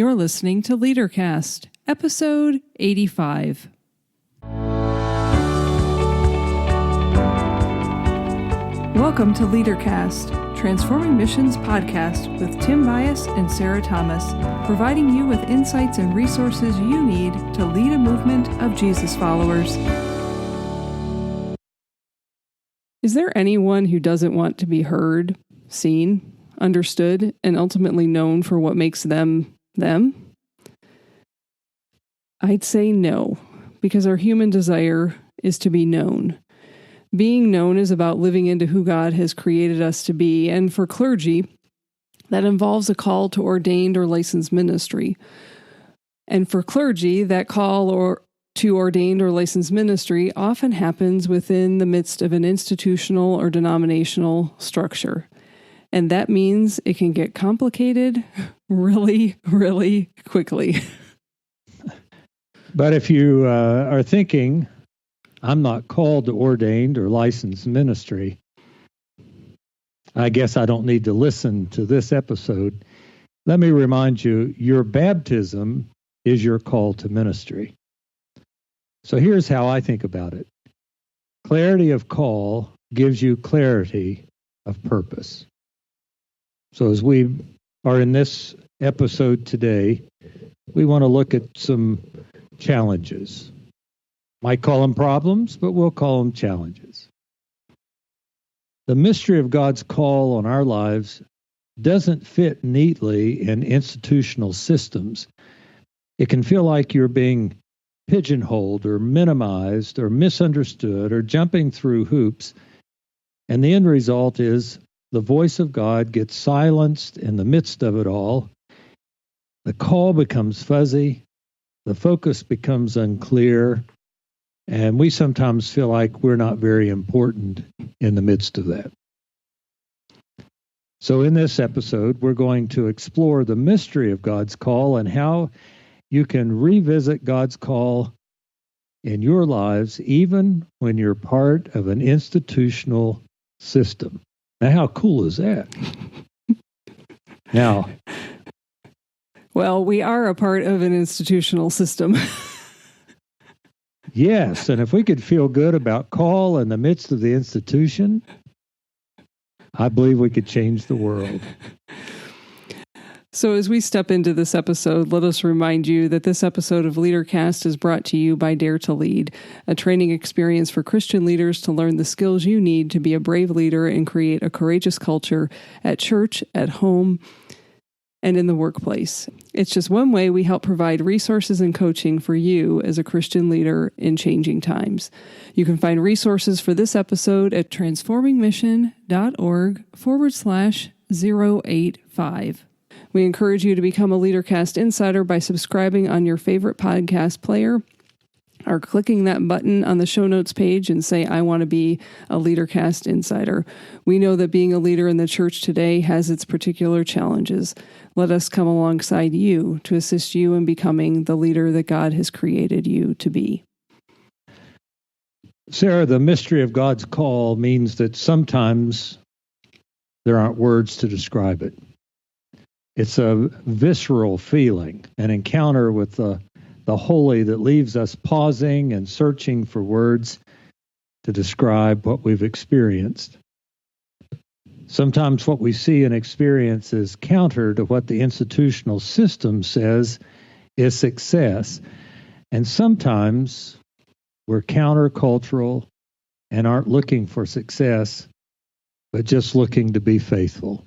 You're listening to LeaderCast, episode 85. Welcome to LeaderCast, Transforming Missions podcast with Tim Bias and Sara Thomas, providing you with insights and resources you need to lead a movement of Jesus followers. Is there anyone who doesn't want to be heard, seen, understood, and ultimately known for what makes them them? I'd say no, because our human desire is to be known. Being known is about living into who God has created us to be, and for clergy, that involves a call to ordained or licensed ministry. And for clergy, that call to ordained or licensed ministry often happens within the midst of an institutional or denominational structure. And that means it can get complicated really, really quickly. But if you are thinking, I'm not called to ordained or licensed ministry, I guess I don't need to listen to this episode. Let me remind you, your baptism is your call to ministry. So here's how I think about it. Clarity of call gives you clarity of purpose. So as we are in this episode today, we want to look at some challenges. Might call them problems, but we'll call them challenges. The mystery of God's call on our lives doesn't fit neatly in institutional systems. It can feel like you're being pigeonholed or minimized or misunderstood or jumping through hoops. And the end result is the voice of God gets silenced in the midst of it all. The call becomes fuzzy. The focus becomes unclear. And we sometimes feel like we're not very important in the midst of that. So in this episode, we're going to explore the mystery of God's call and how you can revisit God's call in your lives, even when you're part of an institutional system. Now, how cool is that? Now, well, we are a part of an institutional system. Yes, and if we could feel good about call in the midst of the institution, I believe we could change the world. So as we step into this episode, let us remind you that this episode of LeaderCast is brought to you by Dare to Lead, a training experience for Christian leaders to learn the skills you need to be a brave leader and create a courageous culture at church, at home, and in the workplace. It's just one way we help provide resources and coaching for you as a Christian leader in changing times. You can find resources for this episode at transformingmission.org/085. We encourage you to become a LeaderCast Insider by subscribing on your favorite podcast player or clicking that button on the show notes page and say, I want to be a LeaderCast Insider. We know that being a leader in the church today has its particular challenges. Let us come alongside you to assist you in becoming the leader that God has created you to be. Sara, the mystery of God's call means that sometimes there aren't words to describe it. It's a visceral feeling, an encounter with the holy that leaves us pausing and searching for words to describe what we've experienced. Sometimes what we see and experience is counter to what the institutional system says is success. And sometimes we're countercultural and aren't looking for success, but just looking to be faithful.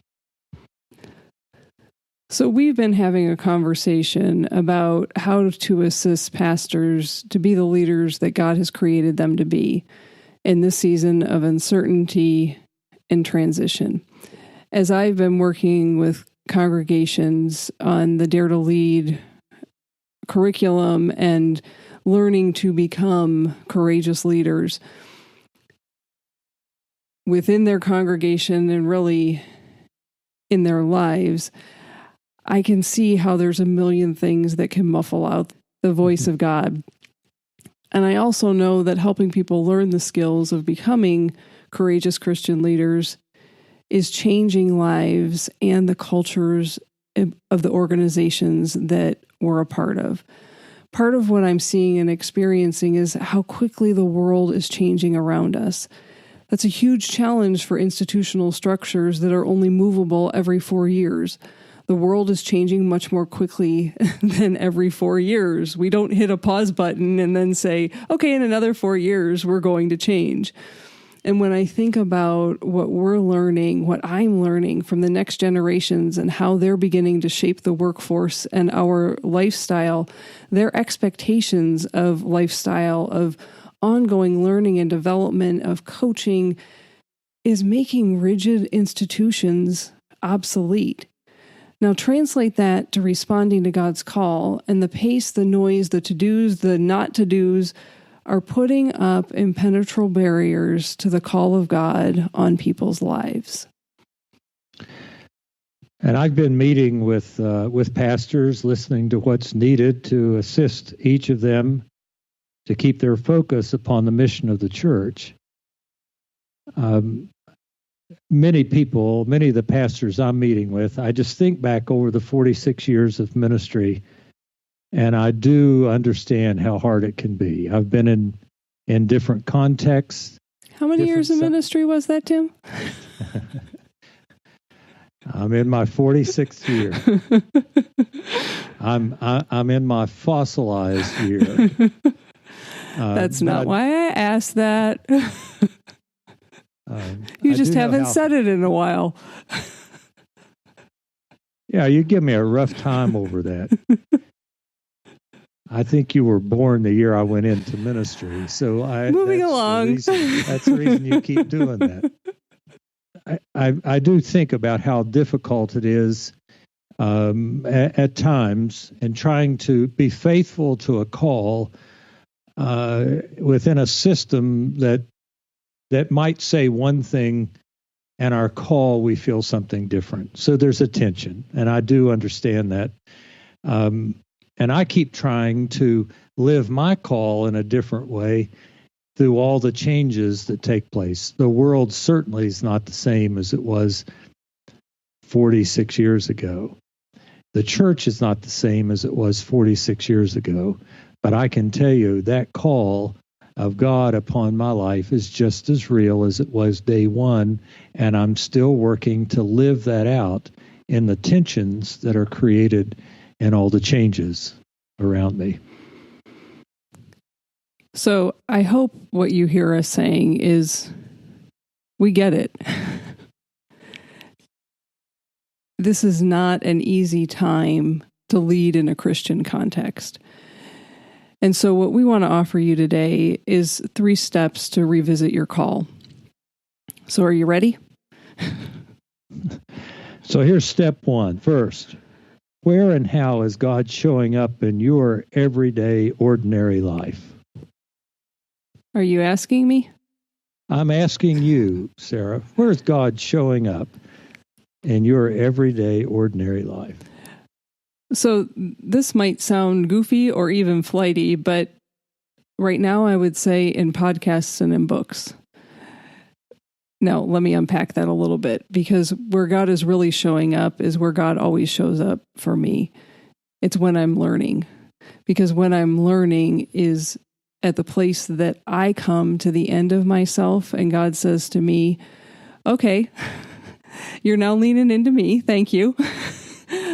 So we've been having a conversation about how to assist pastors to be the leaders that God has created them to be in this season of uncertainty and transition. As I've been working with congregations on the Dare to Lead curriculum and learning to become courageous leaders within their congregation and really in their lives, I can see how there's a million things that can muffle out the voice of God. And I also know that helping people learn the skills of becoming courageous Christian leaders is changing lives and the cultures of the organizations that we're a part of. Part of what I'm seeing and experiencing is how quickly the world is changing around us. That's a huge challenge for institutional structures that are only movable every 4 years. The world is changing much more quickly than every 4 years. We don't hit a pause button and then say, okay, in another 4 years, we're going to change. And when I think about what we're learning, what I'm learning from the next generations and how they're beginning to shape the workforce and our lifestyle, their expectations of lifestyle, of ongoing learning and development, of coaching, is making rigid institutions obsolete. Now translate that to responding to God's call, and the pace, the noise, the to-dos, the not to-dos are putting up impenetrable barriers to the call of God on people's lives. And I've been meeting with pastors, listening to what's needed to assist each of them to keep their focus upon the mission of the church. Many of the pastors I'm meeting with, I just think back over the 46 years of ministry, and I do understand how hard it can be. I've been in different contexts. How many years of ministry was that, Tim? I'm in my 46th year. I'm in my fossilized year. That's not why I asked that. You just haven't said it in a while. Yeah, you give me a rough time over that. I think you were born the year I went into ministry. So moving along. That's the reason you keep doing that. I do think about how difficult it is at times in trying to be faithful to a call within a system that might say one thing, and our call, we feel something different. So there's a tension, and I do understand that. And I keep trying to live my call in a different way through all the changes that take place. The world certainly is not the same as it was 46 years ago. The church is not the same as it was 46 years ago. But I can tell you that call of God upon my life is just as real as it was day one, and I'm still working to live that out in the tensions that are created in all the changes around me. So I hope what you hear us saying is, we get it. This is not an easy time to lead in a Christian context. And so what we want to offer you today is 3 steps to revisit your call. So are you ready? So here's step 1. First, where and how is God showing up in your everyday, ordinary life? Are you asking me? I'm asking you, Sarah, where is God showing up in your everyday, ordinary life? So this might sound goofy or even flighty, but right now I would say in podcasts and in books. Now, let me unpack that a little bit, because where God is really showing up is where God always shows up for me. It's when I'm learning, because when I'm learning is at the place that I come to the end of myself, and God says to me, okay, you're now leaning into me. Thank you.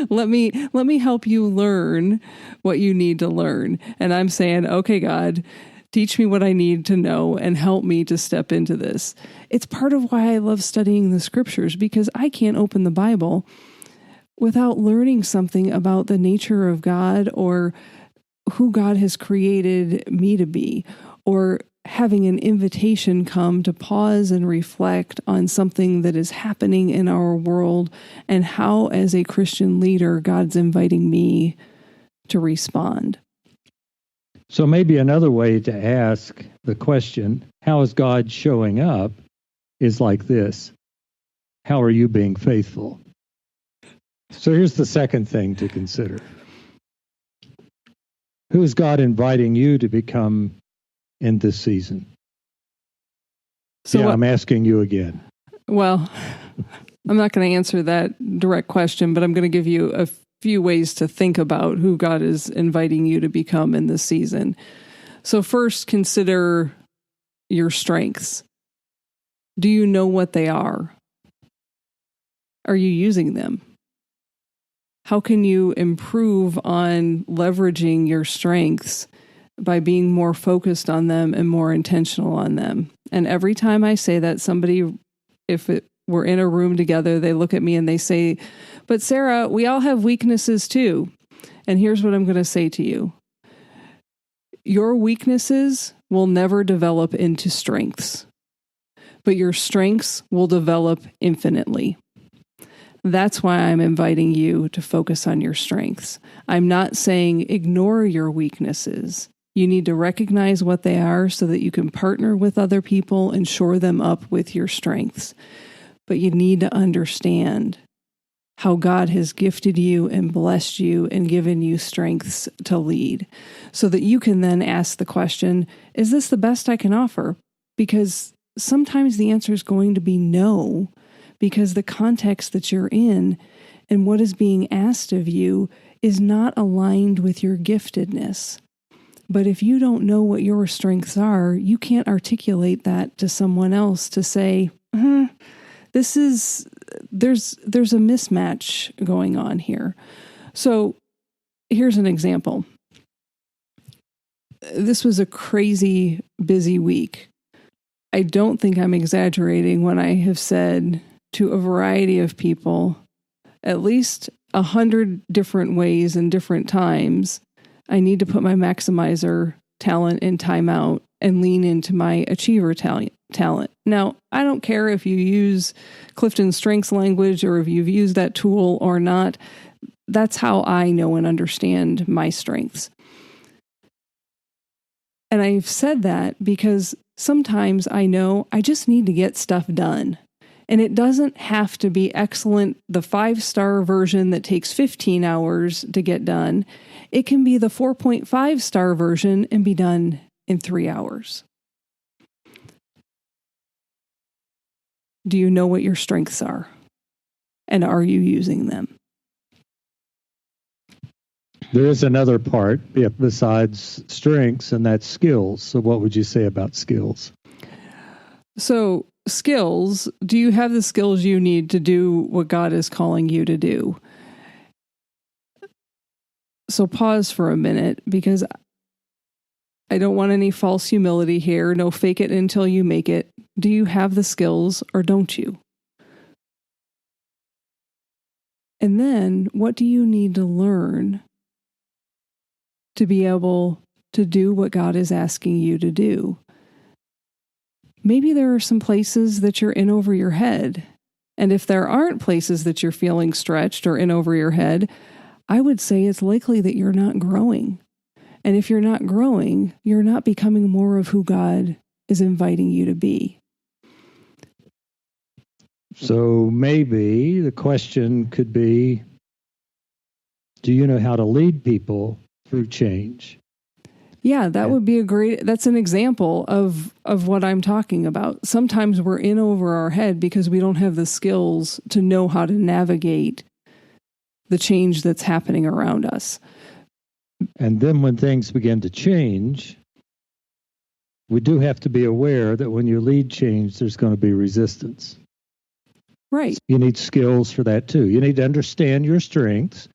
Let me help you learn what you need to learn. And I'm saying, okay, God, teach me what I need to know and help me to step into this. It's part of why I love studying the scriptures, because I can't open the Bible without learning something about the nature of God, or who God has created me to be, or having an invitation come to pause and reflect on something that is happening in our world, and how, as a Christian leader, God's inviting me to respond. So maybe another way to ask the question, how is God showing up, is like this: how are you being faithful? So here's the second thing to consider. Who is God inviting you to become in this season? So I'm asking you again. Well, I'm not going to answer that direct question, but I'm going to give you a few ways to think about who God is inviting you to become in this season. So first, consider your strengths. Do you know what they are? Are you using them? How can you improve on leveraging your strengths by being more focused on them and more intentional on them? And every time I say that, somebody, we're in a room together, they look at me and they say, "But Sara, we all have weaknesses too." And here's what I'm going to say to you. Your weaknesses will never develop into strengths, but your strengths will develop infinitely. That's why I'm inviting you to focus on your strengths. I'm not saying ignore your weaknesses. You need to recognize what they are so that you can partner with other people and shore them up with your strengths. But you need to understand how God has gifted you and blessed you and given you strengths to lead, so that you can then ask the question, is this the best I can offer? Because sometimes the answer is going to be no, because the context that you're in and what is being asked of you is not aligned with your giftedness. But if you don't know what your strengths are, you can't articulate that to someone else to say, there's a mismatch going on here. So here's an example. This was a crazy busy week. I don't think I'm exaggerating when I have said to a variety of people, at least 100 different ways and different times, I need to put my maximizer talent in timeout and lean into my achiever talent. Now, I don't care if you use Clifton's strengths language or if you've used that tool or not. That's how I know and understand my strengths. And I've said that because sometimes I know I just need to get stuff done. And it doesn't have to be excellent, the 5-star version that takes 15 hours to get done. It can be the 4.5-star version and be done in 3 hours. Do you know what your strengths are? And are you using them? There is another part besides strengths, and that's skills. So what would you say about skills? So skills, do you have the skills you need to do what God is calling you to do? So pause for a minute, because I don't want any false humility here. No fake it until you make it. Do you have the skills or don't you? And then what do you need to learn to be able to do what God is asking you to do? Maybe there are some places that you're in over your head. And if there aren't places that you're feeling stretched or in over your head, I would say it's likely that you're not growing. And if you're not growing, you're not becoming more of who God is inviting you to be. So maybe the question could be, do you know how to lead people through change? Yeah, that would be that's an example of what I'm talking about. Sometimes we're in over our head because we don't have the skills to know how to navigate the change that's happening around us. And then when things begin to change, we do have to be aware that when you lead change, there's going to be resistance. Right. You need skills for that too. You need to understand your strengths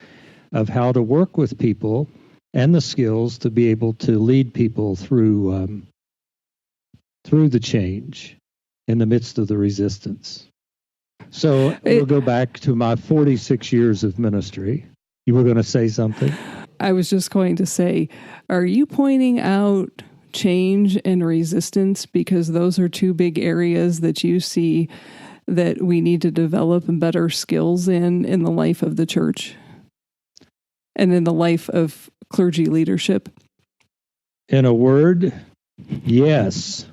of how to work with people and the skills to be able to lead people through the change in the midst of the resistance. So we'll go back to my 46 years of ministry. You were going to say something? I was just going to say, are you pointing out change and resistance because those are two big areas that you see that we need to develop better skills in the life of the church and in the life of clergy leadership? In a word, yes.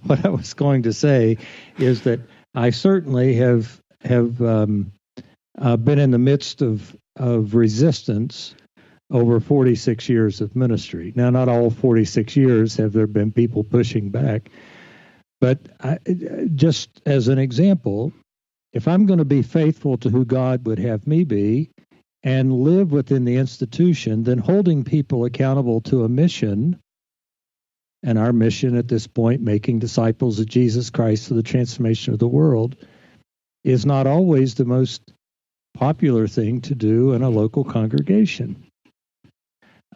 What I was going to say is that I certainly have been in the midst of resistance over 46 years of ministry. Now, not all 46 years have there been people pushing back, But just as an example, if I'm going to be faithful to who God would have me be and live within the institution, then holding people accountable to a mission, and our mission at this point, making disciples of Jesus Christ for the transformation of the world, is not always the most popular thing to do in a local congregation.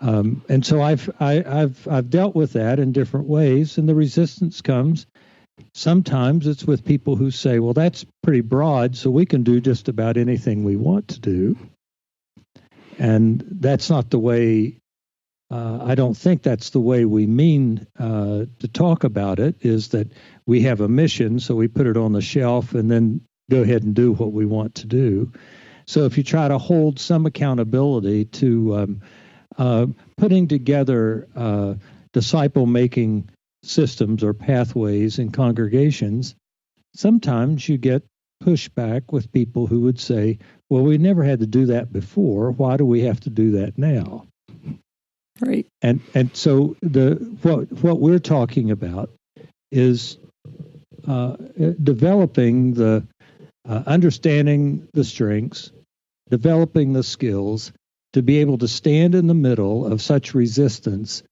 And so I've dealt with that in different ways, and the resistance comes. Sometimes it's with people who say, well, that's pretty broad, so we can do just about anything we want to do. And that's not the way, I don't think that's the way we mean to talk about it, is that we have a mission, so we put it on the shelf and then go ahead and do what we want to do. So if you try to hold some accountability to putting together disciple-making systems or pathways in congregations, sometimes you get pushback with people who would say, well, we never had to do that before. Why do we have to do that now? Right. And so what we're talking about is developing the understanding the strengths, developing the skills to be able to stand in the middle of such resistance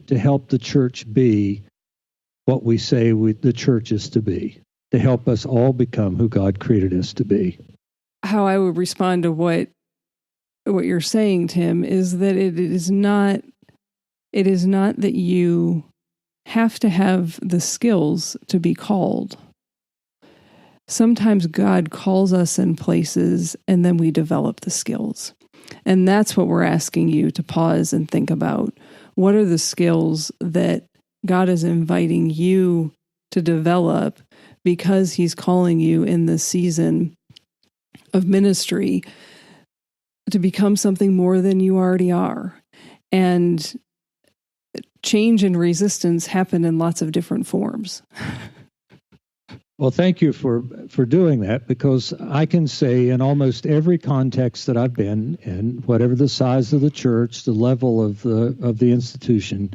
to help the church be what we say the church is to be, to help us all become who God created us to be. How I would respond to what you're saying, Tim, is that it is not that you have to have the skills to be called. Sometimes God calls us in places and then we develop the skills. And that's what we're asking you to pause and think about. What are the skills that God is inviting you to develop because He's calling you in this season of ministry to become something more than you already are? And change and resistance happen in lots of different forms. Well, thank you for doing that, because I can say in almost every context that I've been in, whatever the size of the church, the level of the institution,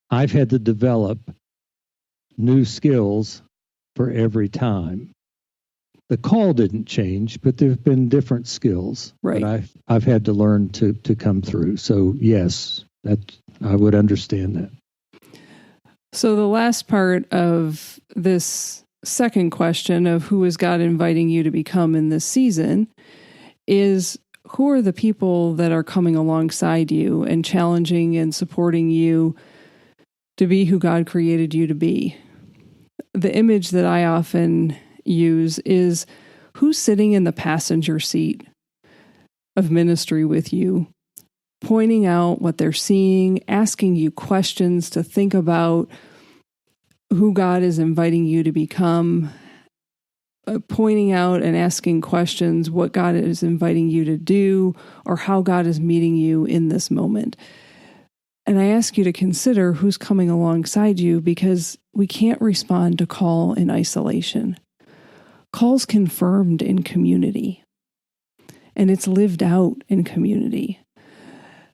I've had to develop new skills for every time. The call didn't change, but there have been different skills that I've had to learn to come through. So yes, that I would understand that. So the last part of this second question of who is God inviting you to become in this season is, who are the people that are coming alongside you and challenging and supporting you to be who God created you to be? The image that I often use is, who's sitting in the passenger seat of ministry with you, pointing out what they're seeing, asking you questions to think about who God is inviting you to become, pointing out and asking questions what God is inviting you to do, or how God is meeting you in this moment. And I ask you to consider who's coming alongside you, because we can't respond to call in isolation. Call's confirmed in community, and it's lived out in community.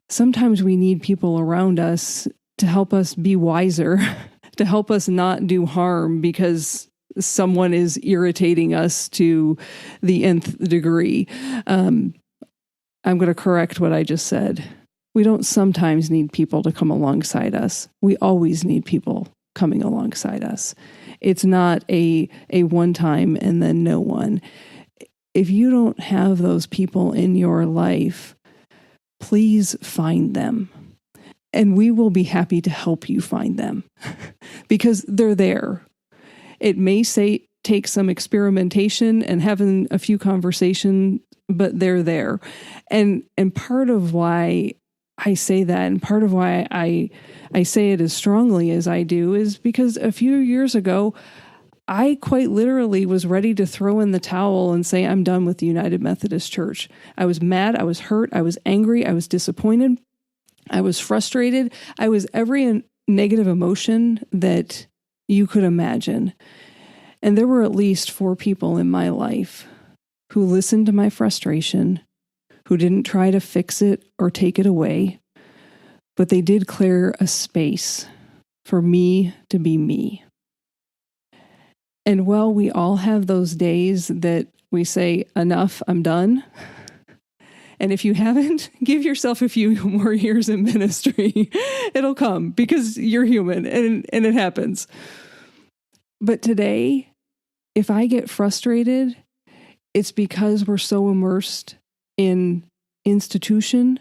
Sometimes we need people around us to help us be wiser, to help us not do harm because someone is irritating us to the nth degree. I'm going to correct what I just said. We don't sometimes need people to come alongside us. We always need people coming alongside us. It's not a one time and then no one. If you don't have those people in your life, please find them. And we will be happy to help you find them because they're there. It may take some experimentation and having a few conversations, but they're there. And part of why I say that, and part of why I say it as strongly as I do, is because a few years ago, I quite literally was ready to throw in the towel and say, I'm done with the United Methodist Church. I was mad, I was hurt, I was angry, I was disappointed, I was frustrated. I was every negative emotion that you could imagine. And there were at least 4 people in my life who listened to my frustration, who didn't try to fix it or take it away, but they did clear a space for me to be me. And while we all have those days that we say, enough, I'm done. And if you haven't, give yourself a few more years in ministry. It'll come because you're human and it happens. But today, if I get frustrated, it's because we're so immersed in institution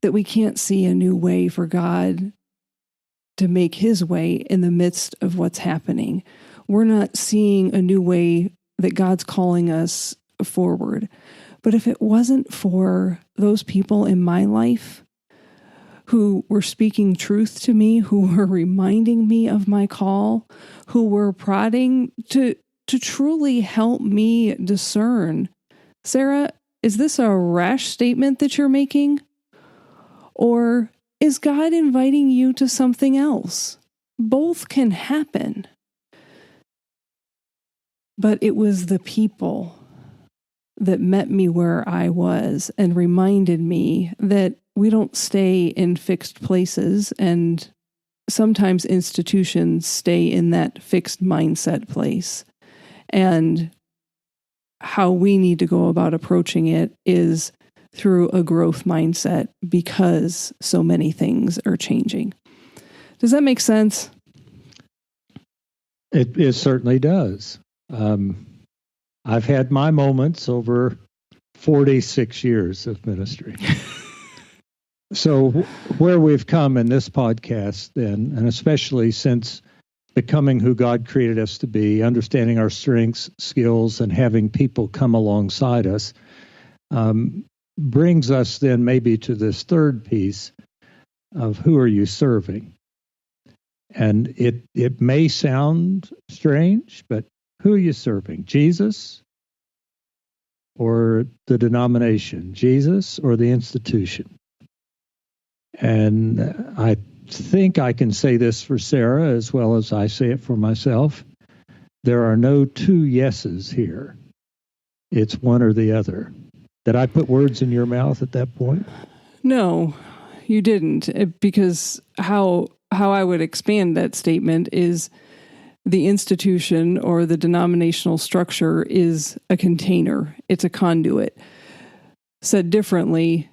that we can't see a new way for God to make his way in the midst of what's happening. We're not seeing a new way that God's calling us forward. But if it wasn't for those people in my life who were speaking truth to me, who were reminding me of my call, who were prodding to truly help me discern, Sara, is this a rash statement that you're making? Or is God inviting you to something else? Both can happen. But it was the people that met me where I was and reminded me that we don't stay in fixed places, and sometimes institutions stay in that fixed mindset place. And how we need to go about approaching it is through a growth mindset because so many things are changing. Does that make sense? It certainly does. I've had my moments over 46 years of ministry. So where we've come in this podcast then, and especially since becoming who God created us to be, understanding our strengths, skills, and having people come alongside us, brings us then maybe to this third piece of who are you serving? And it may sound strange, but who are you serving? Jesus or the denomination? Jesus or the institution? And I think I can say this for Sara as well as I say it for myself. There are no two yeses here. It's one or the other. Did I put words in your mouth at that point? No, you didn't. Because how I would expand that statement is the institution or the denominational structure is a container. It's a conduit. Said differently,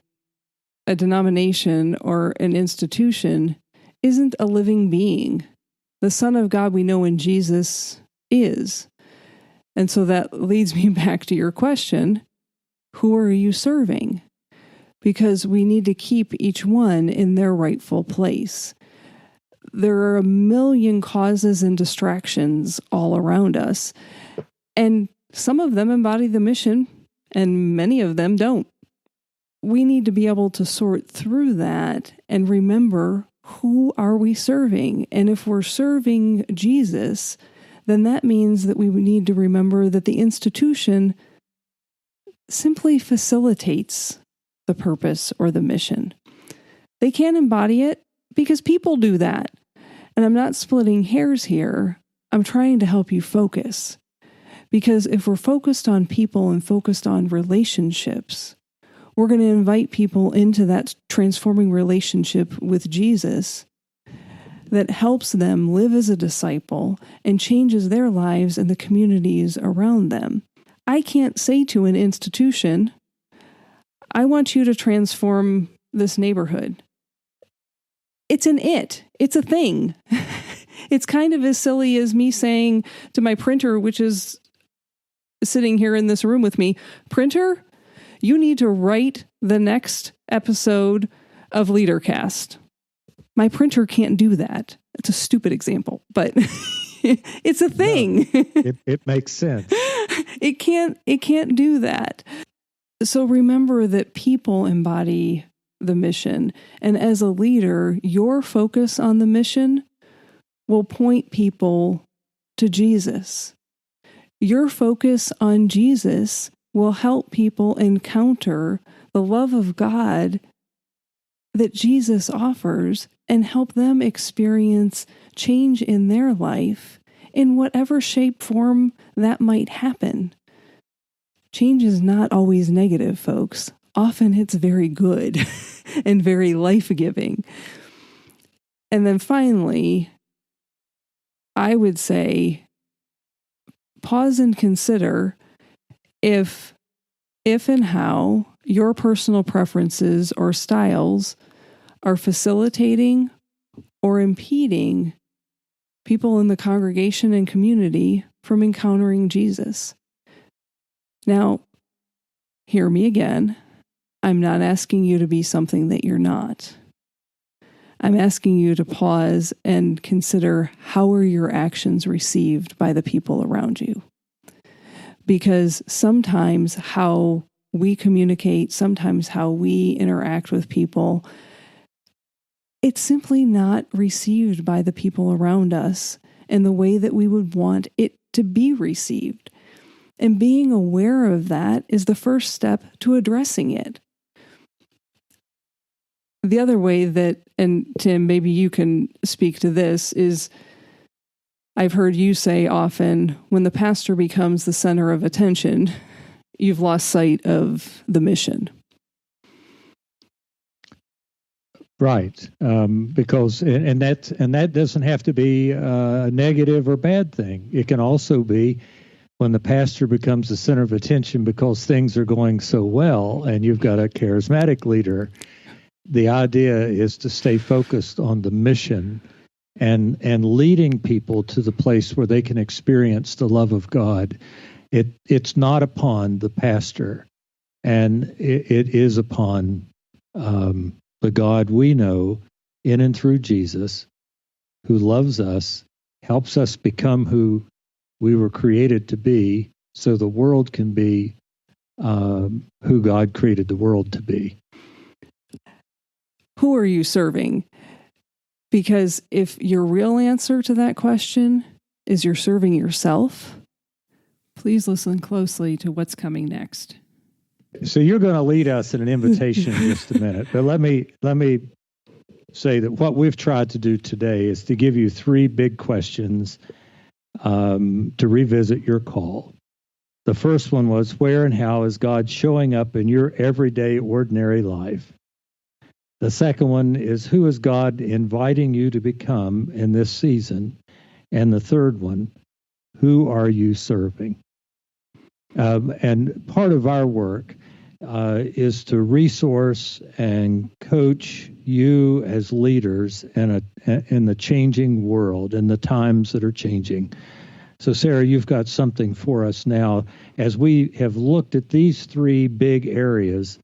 a denomination or an institution isn't a living being. The Son of God we know in Jesus is. And so that leads me back to your question, who are you serving? Because we need to keep each one in their rightful place. There are a million causes and distractions all around us, and some of them embody the mission, and many of them don't. We need to be able to sort through that and remember, who are we serving? And if we're serving Jesus, then that means that we need to remember that the institution simply facilitates the purpose or the mission. They can't embody it because people do that. And I'm not splitting hairs here. I'm trying to help you focus. Because if we're focused on people and focused on relationships, we're going to invite people into that transforming relationship with Jesus that helps them live as a disciple and changes their lives and the communities around them. I can't say to an institution, I want you to transform this neighborhood. It's a thing. It's kind of as silly as me saying to my printer, which is sitting here in this room with me, printer, you need to write the next episode of LeaderCast. My printer can't do that. It's a stupid example, but it's a thing. No, it makes sense. It can't do that. So remember that people embody the mission. And as a leader, your focus on the mission will point people to Jesus. Your focus on Jesus will help people encounter the love of God that Jesus offers and help them experience change in their life in whatever shape, form that might happen. Change is not always negative, folks. Often it's very good and very life-giving. And then finally, I would say pause and consider if and how your personal preferences or styles are facilitating or impeding people in the congregation and community from encountering Jesus. Now, hear me again. I'm not asking you to be something that you're not. I'm asking you to pause and consider, how are your actions received by the people around you? Because sometimes how we communicate, sometimes how we interact with people, it's simply not received by the people around us in the way that we would want it to be received. And being aware of that is the first step to addressing it. The other way that, and Tim, maybe you can speak to this, is I've heard you say often, when the pastor becomes the center of attention, you've lost sight of the mission. Right, because that doesn't have to be a negative or bad thing. It can also be when the pastor becomes the center of attention because things are going so well, and you've got a charismatic leader. The idea is to stay focused on the mission and leading people to the place where they can experience the love of God. It's not upon the pastor, and it is upon the God we know in and through Jesus, who loves us, helps us become who we were created to be, so the world can be who God created the world to be. Who are you serving? Because if your real answer to that question is you're serving yourself, please listen closely to what's coming next. So you're going to lead us in an invitation in just a minute, but let me say that what we've tried to do today is to give you three big questions to revisit your call. The first one was, where and how is God showing up in your everyday, ordinary life? The second one is, who is God inviting you to become in this season? And the third one, who are you serving? And part of our work is to resource and coach you as leaders in the changing world, in the times that are changing. So, Sara, you've got something for us now. As we have looked at these three big areas,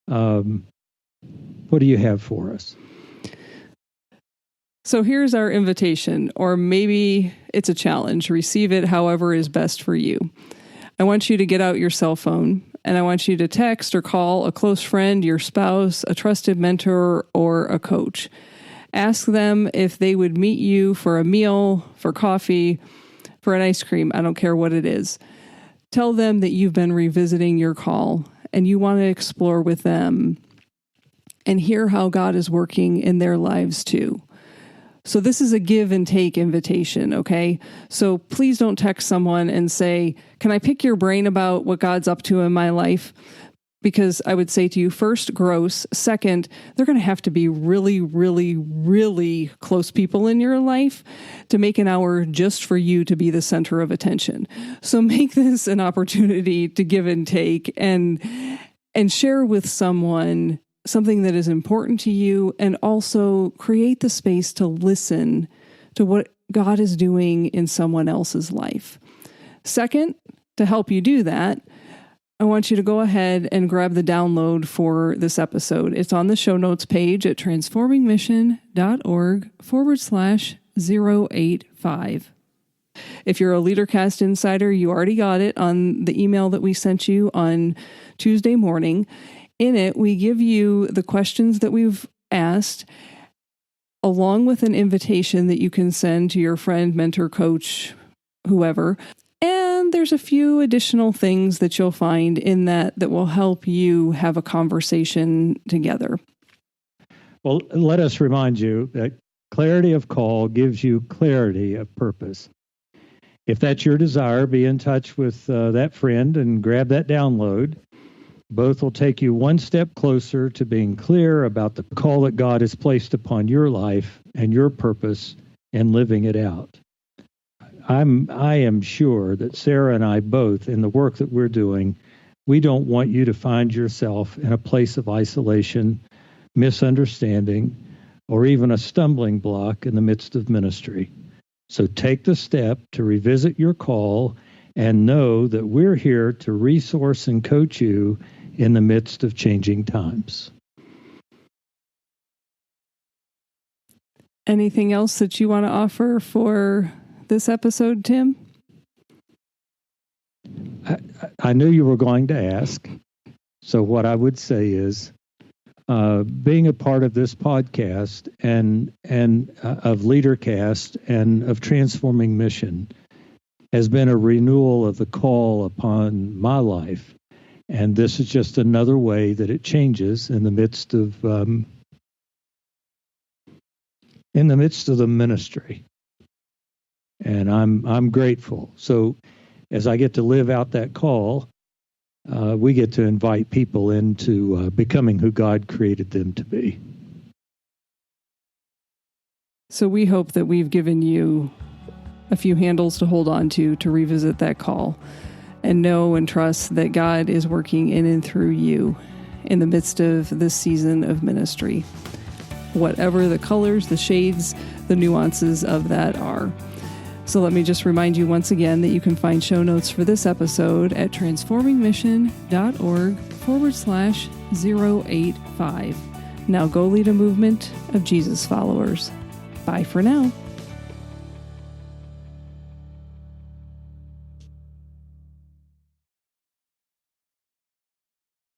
what do you have for us? So here's our invitation, or maybe it's a challenge. Receive it however is best for you. I want you to get out your cell phone, and I want you to text or call a close friend, your spouse, a trusted mentor, or a coach. Ask them if they would meet you for a meal, for coffee, for an ice cream. I don't care what it is. Tell them that you've been revisiting your call and you want to explore with them and hear how God is working in their lives too. So this is a give and take invitation, okay? So please don't text someone and say, can I pick your brain about what God's up to in my life? Because I would say to you, first, gross. Second, they're going to have to be really, really, really close people in your life to make an hour just for you to be the center of attention. So make this an opportunity to give and take and share with someone something that is important to you, and also create the space to listen to what God is doing in someone else's life. Second, to help you do that, I want you to go ahead and grab the download for this episode. It's on the show notes page at transformingmission.org/085. If you're a LeaderCast insider, you already got it on the email that we sent you on Tuesday morning. In it, we give you the questions that we've asked, along with an invitation that you can send to your friend, mentor, coach, whoever. And there's a few additional things that you'll find in that will help you have a conversation together. Well, let us remind you that clarity of call gives you clarity of purpose. If that's your desire, be in touch with that friend and grab that download. Both will take you one step closer to being clear about the call that God has placed upon your life and your purpose and living it out. I am sure that Sara and I both, in the work that we're doing, we don't want you to find yourself in a place of isolation, misunderstanding, or even a stumbling block in the midst of ministry. So take the step to revisit your call and know that we're here to resource and coach you in the midst of changing times. Anything else that you want to offer for this episode, Tim? I knew you were going to ask. So what I would say is, being a part of this podcast and of LeaderCast and of Transforming Mission has been a renewal of the call upon my life. And this is just another way that it changes in the midst of the ministry. And I'm grateful. So as I get to live out that call, we get to invite people into becoming who God created them to be. So we hope that we've given you a few handles to hold on to revisit that call and know and trust that God is working in and through you in the midst of this season of ministry, whatever the colors, the shades, the nuances of that are. So let me just remind you once again that you can find show notes for this episode at transformingmission.org/085. Now go lead a movement of Jesus followers. Bye for now.